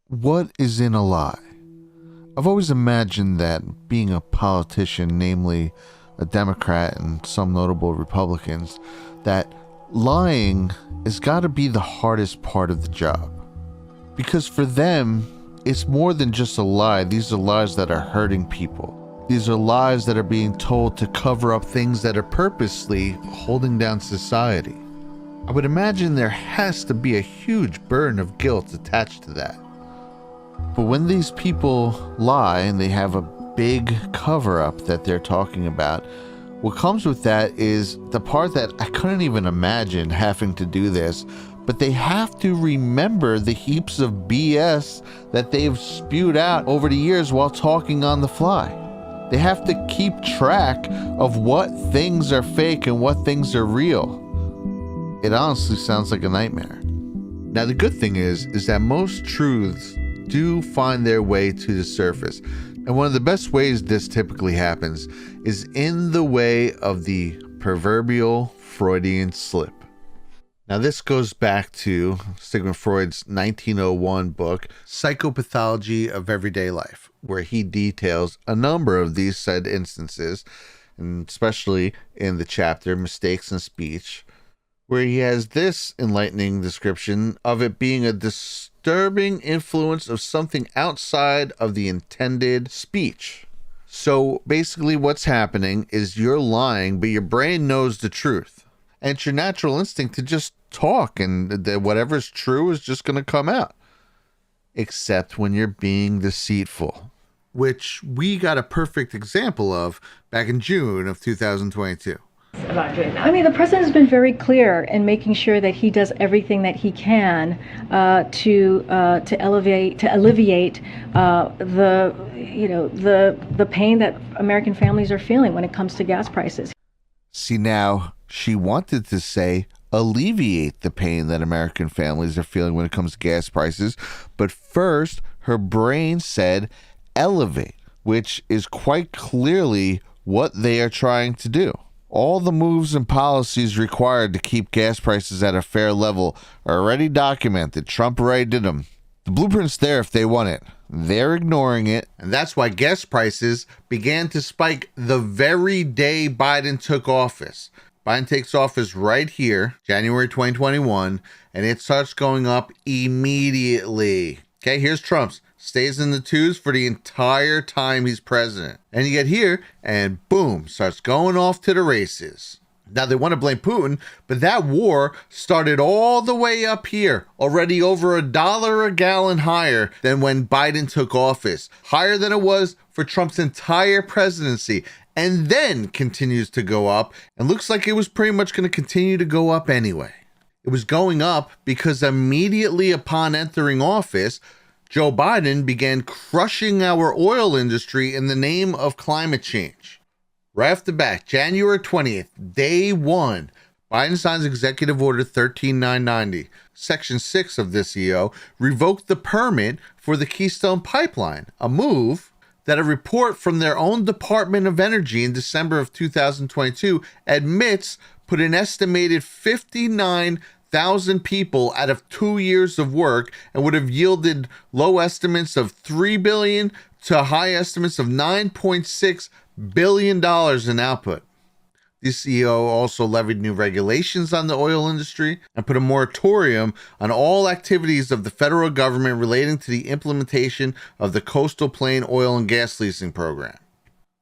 What is in a lie? I've always imagined that being a politician, namely a Democrat and some notable Republicans, that lying has got to be the hardest part of the job. Because for them, it's more than just a lie. These are lies that are hurting people. These are lies that are being told to cover up things that are purposely holding down society. I would imagine there has to be a huge burden of guilt attached to that. But when these people lie and they have a big cover-up that they're talking about, what comes with that is the part that I couldn't even imagine having to do this, but they have to remember the heaps of BS that they've spewed out over the years while talking on the fly. They have to keep track of what things are fake and what things are real. It honestly sounds like a nightmare. Now, the good thing is that most truths do find their way to the surface. And one of the best ways this typically happens is in the way of the proverbial Freudian slip. Now, this goes back to Sigmund Freud's 1901 book, Psychopathology of Everyday Life, where he details a number of these said instances, and especially in the chapter Mistakes in Speech, where he has this enlightening description of it being a disturbing influence of something outside of the intended speech. So basically what's happening is you're lying, but your brain knows the truth. And it's your natural instinct to just talk, and whatever's true is just going to come out. Except when you're being deceitful, which we got a perfect example of back in June of 2022. About doing that. I mean, the president has been very clear in making sure that he does everything that he can to alleviate the pain that American families are feeling when it comes to gas prices. See, now she wanted to say alleviate the pain that American families are feeling when it comes to gas prices, but first her brain said elevate, which is quite clearly what they are trying to do. All the moves and policies required to keep gas prices at a fair level are already documented. Trump already did them. The blueprint's there if they want it. They're ignoring it. And that's why gas prices began to spike the very day Biden took office. Biden takes office right here, January 2021, and it starts going up immediately. Okay, here's Trump's. Stays in the twos for the entire time he's president. And you get here, and boom, starts going off to the races. Now, they want to blame Putin, but that war started all the way up here, already over $1 a gallon higher than when Biden took office, higher than it was for Trump's entire presidency, and then continues to go up, and looks like it was pretty much going to continue to go up anyway. It was going up because immediately upon entering office, Joe Biden began crushing our oil industry in the name of climate change. Right off the bat, January 20th, day one, Biden signs Executive Order 13990. Section 6 of this EO revoked the permit for the Keystone Pipeline, a move that a report from their own Department of Energy in December of 2022 admits put an estimated 59,000 people out of 2 years of work and would have yielded low estimates of $3 billion to high estimates of $9.6 billion in output. The CEO also levied new regulations on the oil industry and put a moratorium on all activities of the federal government relating to the implementation of the Coastal Plain Oil and Gas Leasing Program.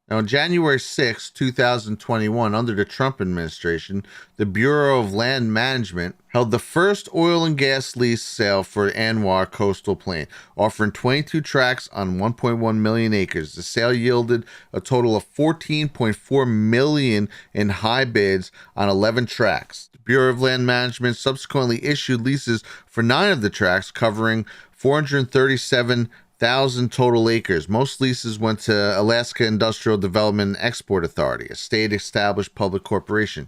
Now, on January 6, 2021, under the Trump administration, the Bureau of Land Management held the first oil and gas lease sale for ANWR Coastal Plain, offering 22 tracts on 1.1 million acres. The sale yielded a total of $14.4 million in high bids on 11 tracts. The Bureau of Land Management subsequently issued leases for 9 of the tracts, covering 437,000 total acres. Most leases went to Alaska Industrial Development and Export Authority, a state-established public corporation.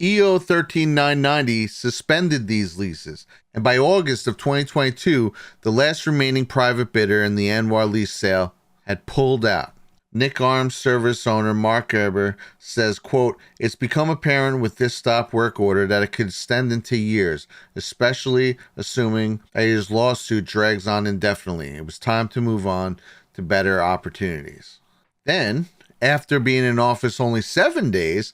EO 13990 suspended these leases, and by August of 2022, the last remaining private bidder in the ANWR lease sale had pulled out. Nick Arms service owner Mark Eber says, quote, "It's become apparent with this stop work order that it could extend into years, especially assuming that his lawsuit drags on indefinitely. It was time to move on to better opportunities." Then, after being in office only 7 days,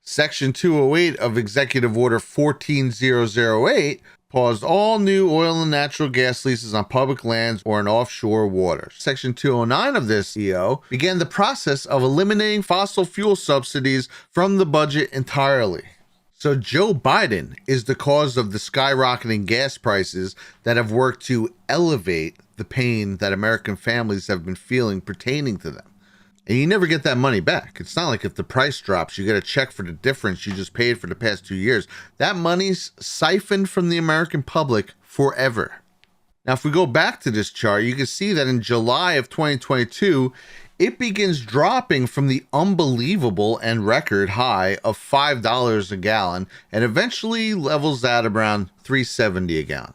Section 208 of Executive Order 14008 paused all new oil and natural gas leases on public lands or in offshore waters. Section 209 of this EO began the process of eliminating fossil fuel subsidies from the budget entirely. So Joe Biden is the cause of the skyrocketing gas prices that have worked to elevate the pain that American families have been feeling pertaining to them. And you never get that money back. It's not like if the price drops, you get a check for the difference you just paid for the past 2 years. That money's siphoned from the American public forever. Now, if we go back to this chart, you can see that in July of 2022, it begins dropping from the unbelievable and record high of $5 a gallon and eventually levels out around $3.70 a gallon.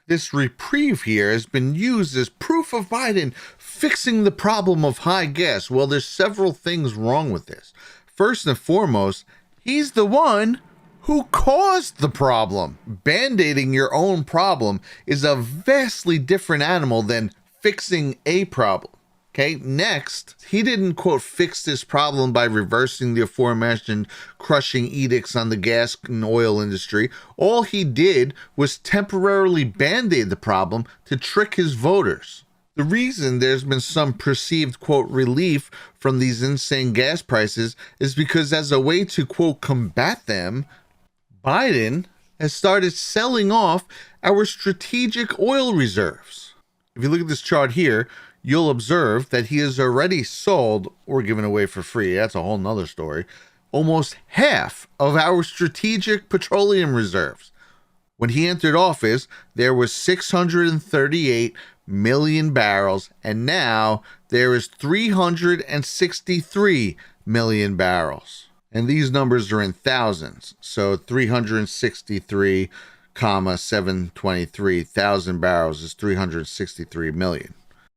This reprieve here has been used as proof of Biden fixing the problem of high gas. Well, there's several things wrong with this. First and foremost, he's the one who caused the problem. Band-aiding your own problem is a vastly different animal than fixing a problem. Okay, next, he didn't, quote, fix this problem by reversing the aforementioned crushing edicts on the gas and oil industry. All he did was temporarily band-aid the problem to trick his voters. The reason there's been some perceived, quote, relief from these insane gas prices is because as a way to, quote, combat them, Biden has started selling off our strategic oil reserves. If you look at this chart here, you'll observe that he has already sold or given away for free. That's a whole nother story. Almost half of our strategic petroleum reserves. When he entered office, there was 638 million barrels, and now there is 363 million barrels. And these numbers are in thousands. So 363,723,000 barrels is 363 million.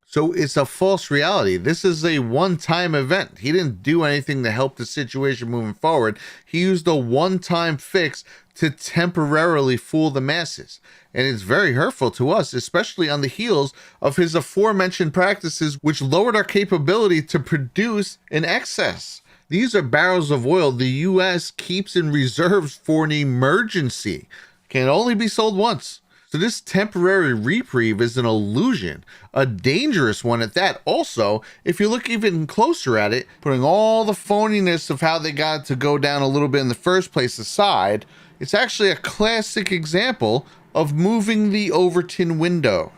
So it's a false reality. This is a one-time event. He didn't do anything to help the situation moving forward. He used a one-time fix to temporarily fool the masses. And it's very hurtful to us, especially on the heels of his aforementioned practices, which lowered our capability to produce in excess. These are barrels of oil the U.S. keeps in reserves for an emergency. Can only be sold once. So this temporary reprieve is an illusion, a dangerous one at that. Also, if you look even closer at it, putting all the phoniness of how they got to go down a little bit in the first place aside, it's actually a classic example of moving the Overton window.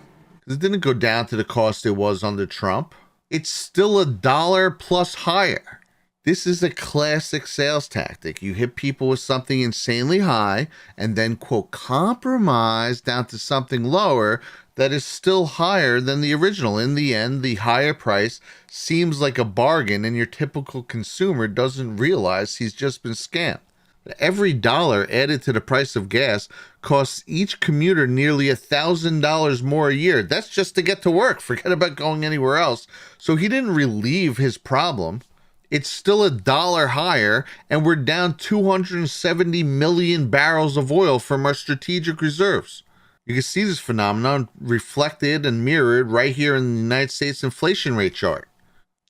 It didn't go down to the cost it was under Trump. It's still $1 plus higher. This is a classic sales tactic. You hit people with something insanely high and then, quote, compromise down to something lower that is still higher than the original. In the end, the higher price seems like a bargain and your typical consumer doesn't realize he's just been scammed. Every dollar added to the price of gas costs each commuter nearly $1,000 more a year. That's just to get to work. Forget about going anywhere else. So he didn't relieve his problem. It's still $1 higher, and we're down 270 million barrels of oil from our strategic reserves. You can see this phenomenon reflected and mirrored right here in the United States inflation rate chart.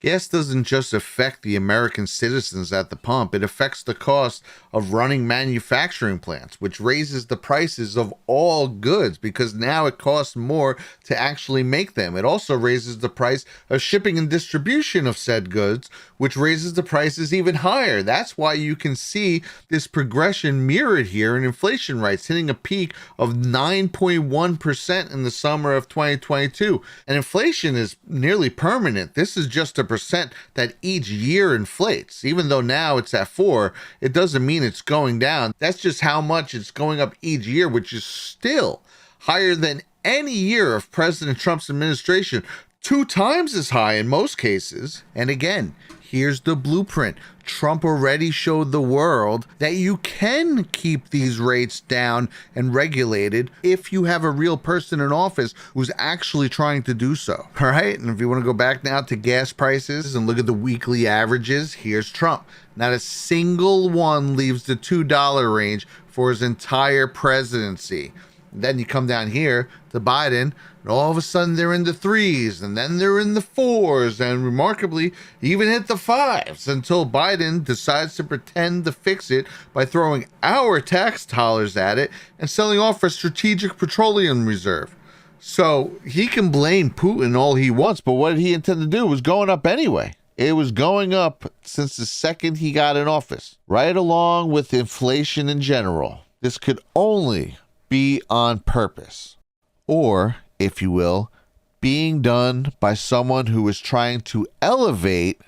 Gas doesn't just affect the American citizens at the pump, it affects the cost of running manufacturing plants, which raises the prices of all goods because now it costs more to actually make them. It also raises the price of shipping and distribution of said goods, which raises the prices even higher. That's why you can see this progression mirrored here in inflation rates, hitting a peak of 9.1% in the summer of 2022. And inflation is nearly permanent. This is just a percent that each year inflates. Even though now it's at 4, it doesn't mean it's going down. That's just how much it's going up each year, which is still higher than any year of President Trump's administration, 2 times as high in most cases. And again, Here's the blueprint. Trump already showed the world that you can keep these rates down and regulated if you have a real person in office who's actually trying to do so. All right. And if you want to go back now to gas prices and look at the weekly averages, here's Trump. Not a single one leaves the $2 range for his entire presidency. Then you come down here to Biden, and all of a sudden they're in the 3s, and then they're in the 4s, and remarkably even hit the 5s until Biden decides to pretend to fix it by throwing our tax dollars at it and selling off a strategic petroleum reserve. So he can blame Putin all he wants, but what he intended to do was going up anyway. It was going up since the second he got in office, right along with inflation in general. This could only be on purpose, or, if you will, being done by someone who is trying to elevate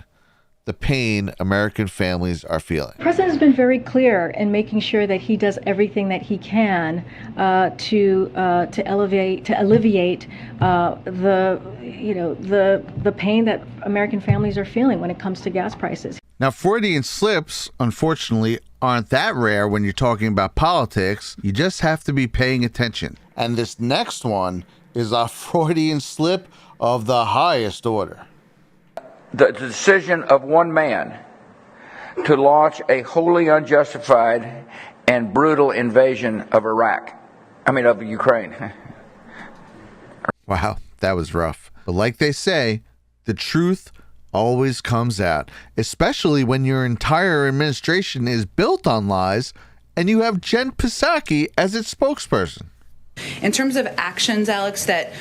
the pain American families are feeling. The president has been very clear in making sure that he does everything that he can to alleviate the pain that American families are feeling when it comes to gas prices. Now, Freudian slips, unfortunately, aren't that rare when you're talking about politics. You just have to be paying attention. And this next one is a Freudian slip of the highest order. The decision of one man to launch a wholly unjustified and brutal invasion of of Ukraine. Wow, that was rough. But like they say, the truth always comes out, especially when your entire administration is built on lies and you have Jen Psaki as its spokesperson. In terms of actions, Alex, that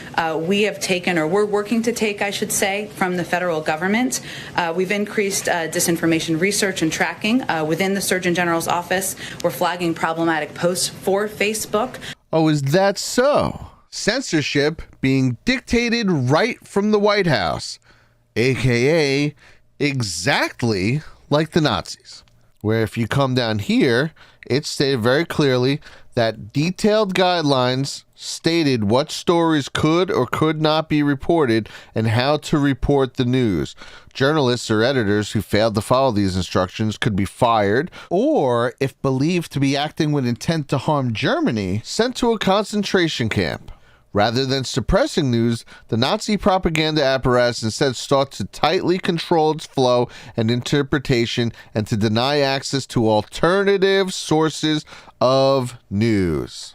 we have taken, or we're working to take, I should say, from the federal government, we've increased disinformation research and tracking within the Surgeon General's office. We're flagging problematic posts for Facebook. Oh, is that so? Censorship being dictated right from the White House, aka exactly like the Nazis, where if you come down here, it stated very clearly that detailed guidelines stated what stories could or could not be reported and how to report the news. Journalists or editors who failed to follow these instructions could be fired, or, if believed to be acting with intent to harm Germany, sent to a concentration camp. Rather than suppressing news, the Nazi propaganda apparatus instead sought to tightly control its flow and interpretation and to deny access to alternative sources of news.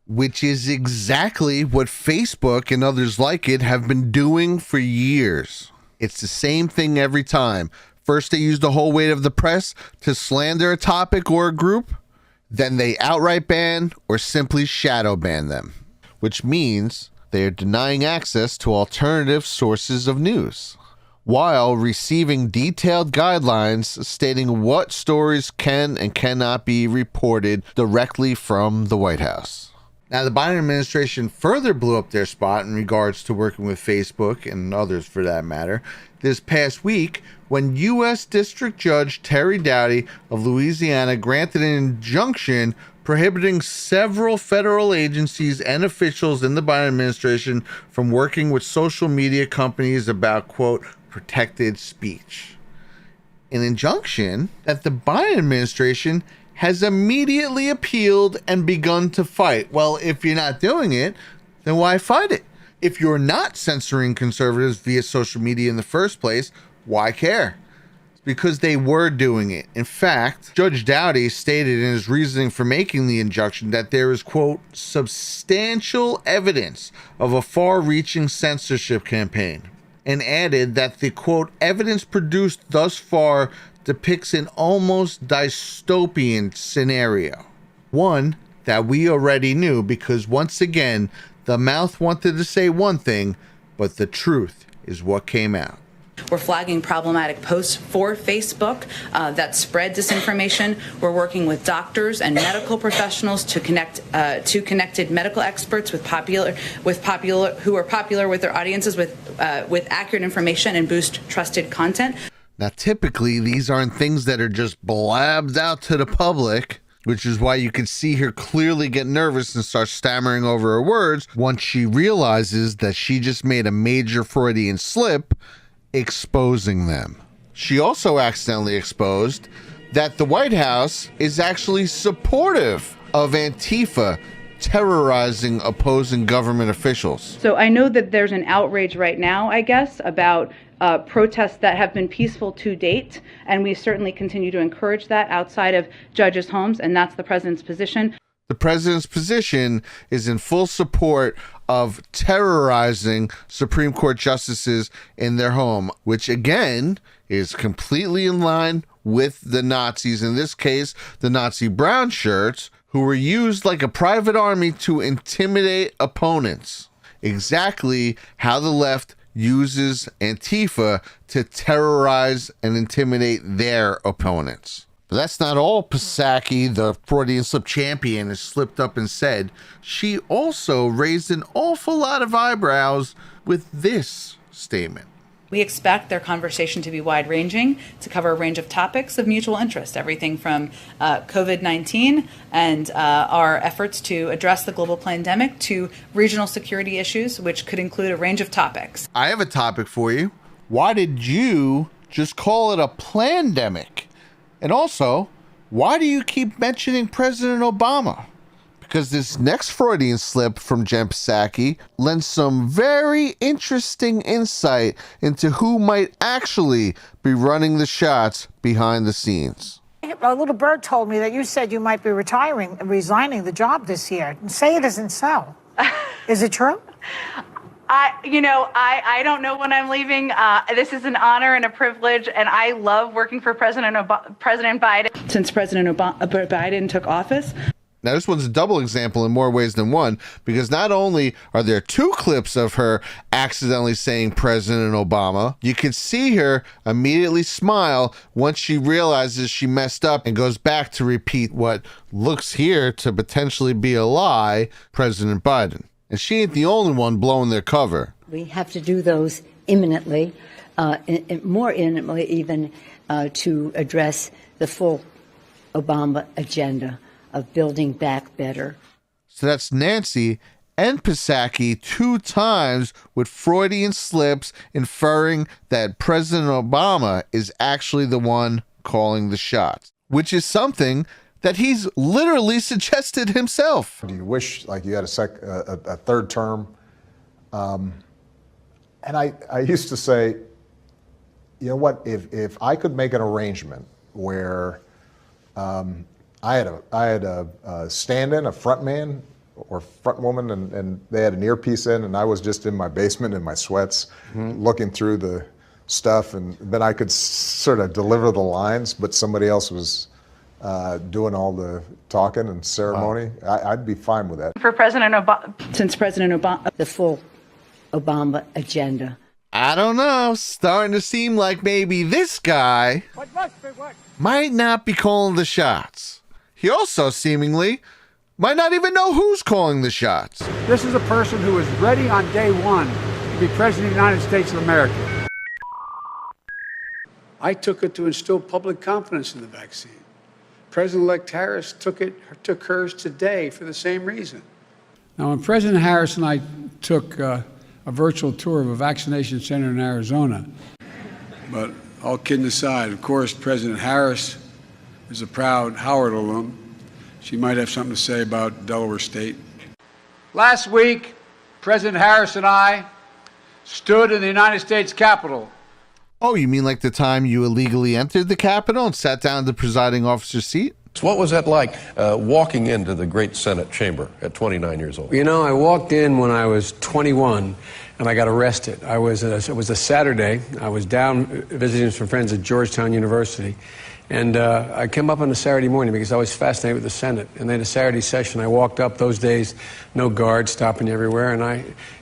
Which is exactly what Facebook and others like it have been doing for years. It's the same thing every time. First, they use the whole weight of the press to slander a topic or a group. Then they outright ban or simply shadow ban them, which means they are denying access to alternative sources of news, while receiving detailed guidelines stating what stories can and cannot be reported directly from the White House. Now, the Biden administration further blew up their spot in regards to working with Facebook and others for that matter this past week when U.S. District Judge Terry Doughty of Louisiana granted an injunction prohibiting several federal agencies and officials in the Biden administration from working with social media companies about, quote, protected speech. An injunction that the Biden administration has immediately appealed and begun to fight. Well, if you're not doing it, then why fight it? If you're not censoring conservatives via social media in the first place, why care? Because they were doing it. In fact, Judge Doughty stated in his reasoning for making the injunction that there is, quote, substantial evidence of a far-reaching censorship campaign, and added that the, quote, evidence produced thus far depicts an almost dystopian scenario. One that we already knew because, once again, the mouth wanted to say one thing, but the truth is what came out. We're flagging problematic posts for Facebook that spread disinformation. We're working with doctors and medical professionals to connect to connected medical experts who are popular with their audiences with accurate information and boost trusted content. Now, typically, these aren't things that are just blabbed out to the public, which is why you can see her clearly get nervous and start stammering over her words once she realizes that she just made a major Freudian slip, exposing them. She also accidentally exposed that the White House is actually supportive of Antifa terrorizing opposing government officials. So I know that there's an outrage right now, I guess, about protests that have been peaceful to date, and we certainly continue to encourage that outside of judges' homes, and that's the president's position. The president's position is in full support of terrorizing Supreme Court justices in their home, which again is completely in line with the Nazis. In this case, the Nazi brown shirts, who were used like a private army to intimidate opponents. Exactly how the left uses Antifa to terrorize and intimidate their opponents. But that's not all Psaki, the Freudian slip champion, has slipped up and said. She also raised an awful lot of eyebrows with this statement. We expect their conversation to be wide-ranging, to cover a range of topics of mutual interest, everything from COVID-19 and our efforts to address the global pandemic to regional security issues, which could include a range of topics. I have a topic for you. Why did you just call it a plandemic? And also, why do you keep mentioning President Obama? Because this next Freudian slip from Jen Psaki lends some very interesting insight into who might actually be running the shots behind the scenes. A little bird told me that you said you might be resigning the job this year. Say it isn't so. Is it true? I don't know when I'm leaving. This is an honor and a privilege, and I love working for President Biden. Since President Biden took office. Now, this one's a double example in more ways than one, because not only are there two clips of her accidentally saying President Obama, you can see her immediately smile once she realizes she messed up and goes back to repeat what looks here to potentially be a lie, President Biden. And she ain't the only one blowing their cover. We have to do those imminently, more imminently even, to address the full Obama agenda of building back better. So that's Nancy and Psaki 2 times with Freudian slips inferring that President Obama is actually the one calling the shots, which is something that he's literally suggested himself. Do you wish like you had a third term? And I used to say, you know what, if I could make an arrangement where I had a stand-in, a front man or front woman, and they had an earpiece in, and I was just in my basement in my sweats, looking through the stuff, and then I could sort of deliver the lines, but somebody else was doing all the talking and ceremony. I'd be fine with that. For President Obama, since President Obama, the full Obama agenda. I don't know, starting to seem like maybe this guy might not be calling the shots. He also seemingly might not even know who's calling the shots. This is a person who was ready on day one to be President of the United States of America. I took it to instill public confidence in the vaccine. President-elect Harris took hers today for the same reason. Now, when President Harris and I took a virtual tour of a vaccination center in Arizona, but all kidding aside, of course, President Harris is a proud Howard alum. She might have something to say about Delaware State. Last week, President Harris and I stood in the United States Capitol. Oh, you mean like the time you illegally entered the Capitol and sat down in the presiding officer's seat? So what was that like, walking into the great Senate chamber at 29 years old? You know, I walked in when I was 21, and I got arrested. It was a Saturday. I was down visiting some friends at Georgetown University, and I came up on a Saturday morning because I was fascinated with the Senate. And they had a Saturday session. I walked up. Those days, no guards stopping you everywhere,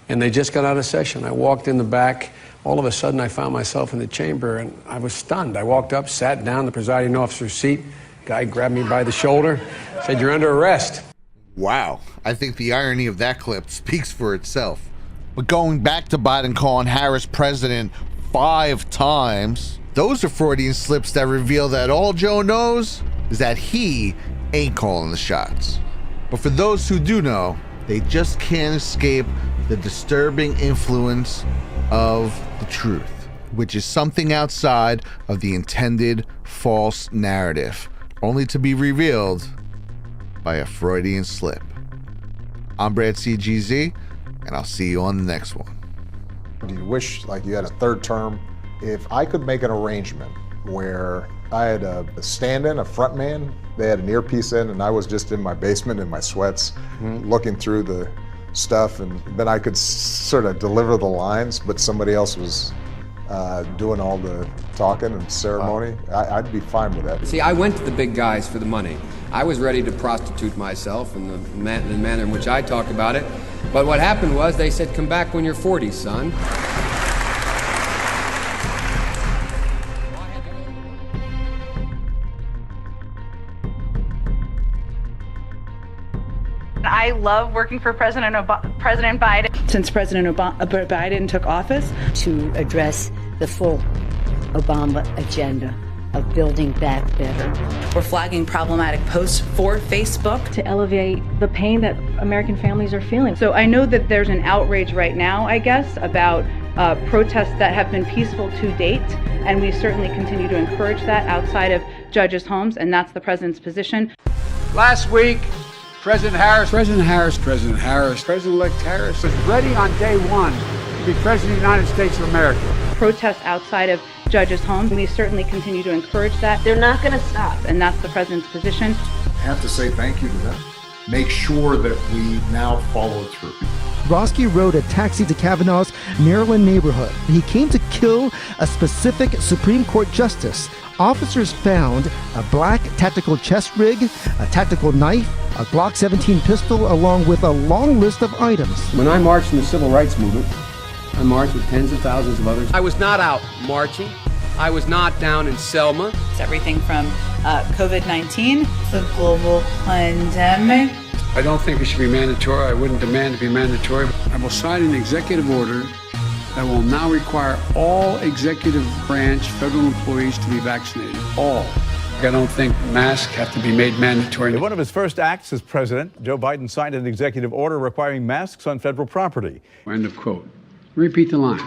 and they just got out of session. I walked in the back. All of a sudden, I found myself in the chamber, and I was stunned. I walked up, sat down in the presiding officer's seat. Guy grabbed me by the shoulder, said, "You're under arrest." Wow. I think the irony of that clip speaks for itself. But going back to Biden calling Harris president 5 times, those are Freudian slips that reveal that all Joe knows is that he ain't calling the shots. But for those who do know, they just can't escape the disturbing influence of the truth. which is something outside of the intended false narrative, only to be revealed by a Freudian slip. I'm Brad CGZ, and I'll see you on the next one. Do you wish like you had a third term? If I could make an arrangement where I had a stand-in, a front man, they had an earpiece in, and I was just in my basement in my sweats, looking through the stuff, and then I could sort of deliver the lines, but somebody else was doing all the talking and ceremony, I'd be fine with that. See, I went to the big guys for the money. I was ready to prostitute myself in the manner in which I talk about it. But what happened was they said, come back when you're 40, son. I love working for President Biden. Since President Biden took office. To address the full Obama agenda of building back better. We're flagging problematic posts for Facebook. To elevate the pain that American families are feeling. So I know that there's an outrage right now, I guess, about protests that have been peaceful to date, and we certainly continue to encourage that outside of judges' homes, and that's the president's position. Last week, President-elect Harris was ready on day one to be President of the United States of America. Protests outside of judges' homes, we certainly continue to encourage that. They're not going to stop. And that's the president's position. I have to say thank you to them. Make sure that we now follow through. Roski rode a taxi to Kavanaugh's Maryland neighborhood. He came to kill a specific Supreme Court justice. Officers found a black tactical chest rig, a tactical knife, a Glock 17 pistol, along with a long list of items. When I marched in the civil rights movement, I marched with tens of thousands of others. I was not out marching. I was not down in Selma. It's everything from COVID-19, the global pandemic. I don't think it should be mandatory. I wouldn't demand to be mandatory. I will sign an executive order that will now require all executive branch federal employees to be vaccinated. All. I don't think masks have to be made mandatory. In one of his first acts as president, Joe Biden signed an executive order requiring masks on federal property. End of quote. Repeat the line.